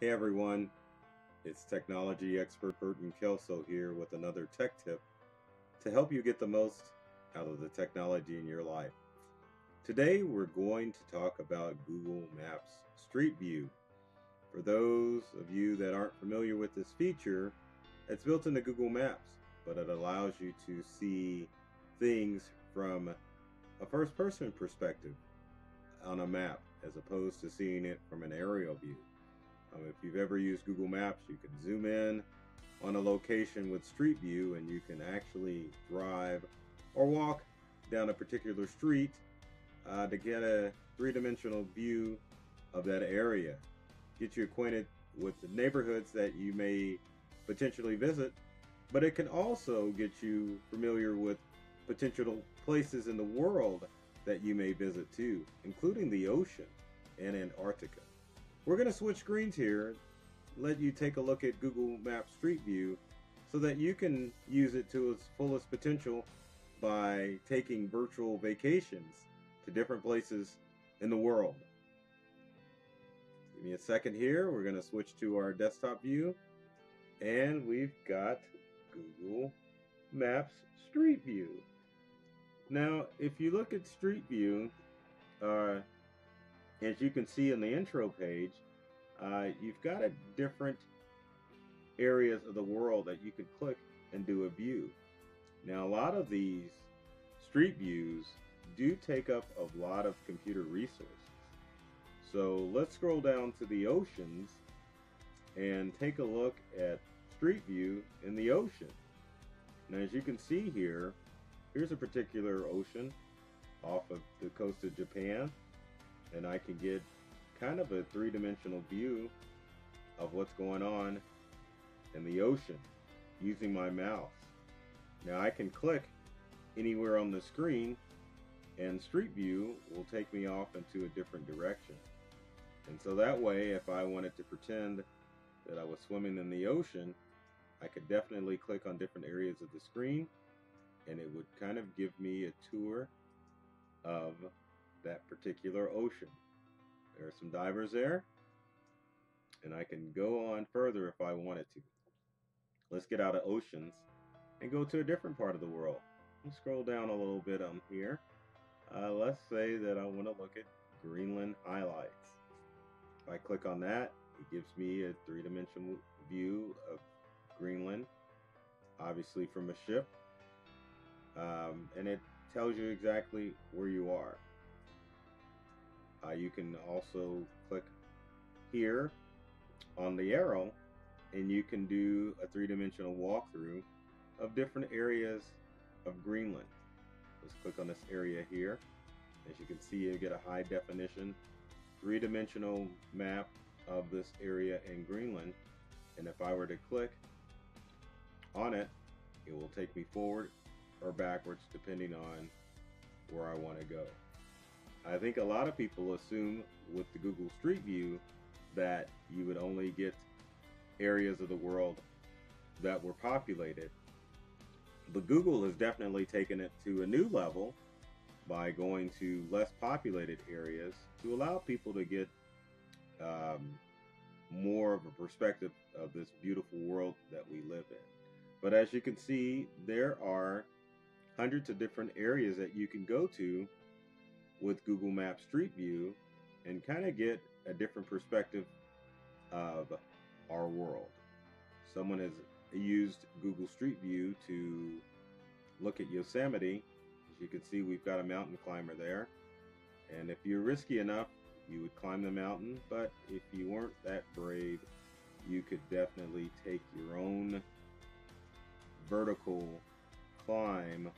Hey everyone, it's technology expert Burton Kelso here with another tech tip to help you get the most out of the technology in your life. Today we're going to talk about Google Maps Street View. For those of you that aren't familiar with this feature, it's built into Google Maps, but it allows you to see things from a first person perspective on a map as opposed to seeing it from an aerial view. If you've ever used Google Maps, you can zoom in on a location with Street View and you can actually drive or walk down a particular street to get a three-dimensional view of that area. Get you acquainted with the neighborhoods that you may potentially visit, but it can also get you familiar with potential places in the world that you may visit too, including the ocean and Antarctica. We're going to switch screens here, let you take a look at Google Maps Street View so that you can use it to its fullest potential by taking virtual vacations to different places in the world. Give me a second here. We're going to switch to our desktop view and we've got Google Maps Street View. Now, if you look at Street View, as you can see in the intro page, you've got a different areas of the world that you could click and do a view. Now, a lot of these street views do take up a lot of computer resources. So let's scroll down to the oceans and take a look at Street View in the ocean. Now, as you can see here, here's a particular ocean off of the coast of Japan, and I can get kind of a three-dimensional view of what's going on in the ocean using my mouse. Now I can click anywhere on the screen and Street View will take me off into a different direction. And so that way, if I wanted to pretend that I was swimming in the ocean, I could definitely click on different areas of the screen and it would kind of give me a tour of that particular ocean. There are some divers there, and I can go on further if I wanted to. Let's get out of oceans and go to a different part of the world. Let's scroll down a little bit on here. Let's say that I want to look at Greenland highlights. If I click on that, it gives me a three-dimensional view of Greenland, obviously from a ship, and it tells you exactly where you are. You can also click here on the arrow and you can do a three-dimensional walkthrough of different areas of Greenland. Let's click on this area here. As you can see, you get a high definition three-dimensional map of this area in Greenland, and if I were to click on it, it will take me forward or backwards depending on where I want to go. I think a lot of people assume with the Google Street View that you would only get areas of the world that were populated. But Google has definitely taken it to a new level by going to less populated areas to allow people to get more of a perspective of this beautiful world that we live in. But as you can see, there are hundreds of different areas that you can go to with Google Maps Street View and kind of get a different perspective of our world. Someone has used Google Street View to look at Yosemite. As you can see, we've got a mountain climber there, and if you're risky enough, you would climb the mountain, but if you weren't that brave, you could definitely take your own vertical climb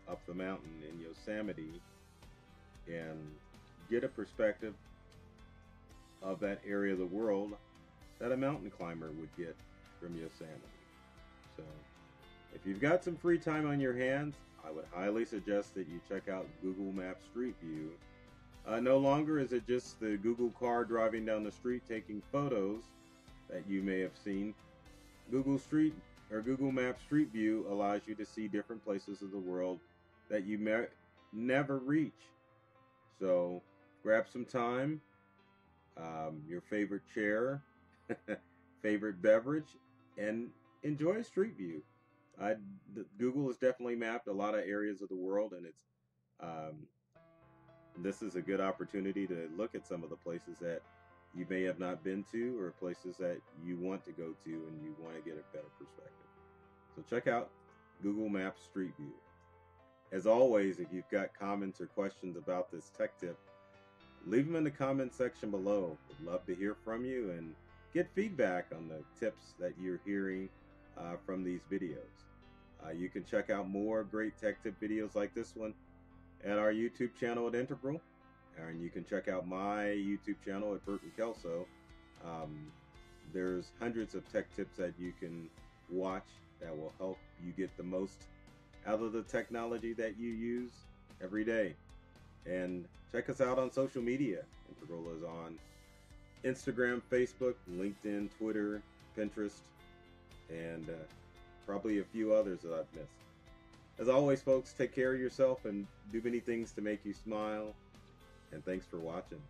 up the mountain in Yosemite and get a perspective of that area of the world that a mountain climber would get from Yosemite. So if you've got some free time on your hands, I would highly suggest that you check out Google Maps Street View. No longer is it just the Google car driving down the street taking photos that you may have seen. Google Maps Street View allows you to see different places of the world that you may never reach. So grab some time, your favorite chair, favorite beverage, and enjoy Street View. I, Google has definitely mapped a lot of areas of the world, and um, this is a good opportunity to look at some of the places that you may have not been to, or places that you want to go to and you want to get a better perspective. So check out Google Maps Street View. As always, if you've got comments or questions about this tech tip, leave them in the comment section below. Would love to hear from you and get feedback on the tips that you're hearing from these videos. You can check out more great tech tip videos like this one at our YouTube channel at Integral, and you can check out my YouTube channel at Burton Kelso. There's hundreds of tech tips that you can watch that will help you get the most out of the technology that you use every day. And check us out on social media. Integral is on Instagram, Facebook, LinkedIn, Twitter, Pinterest, and probably a few others that I've missed. As always, folks, take care of yourself and do many things to make you smile. And thanks for watching.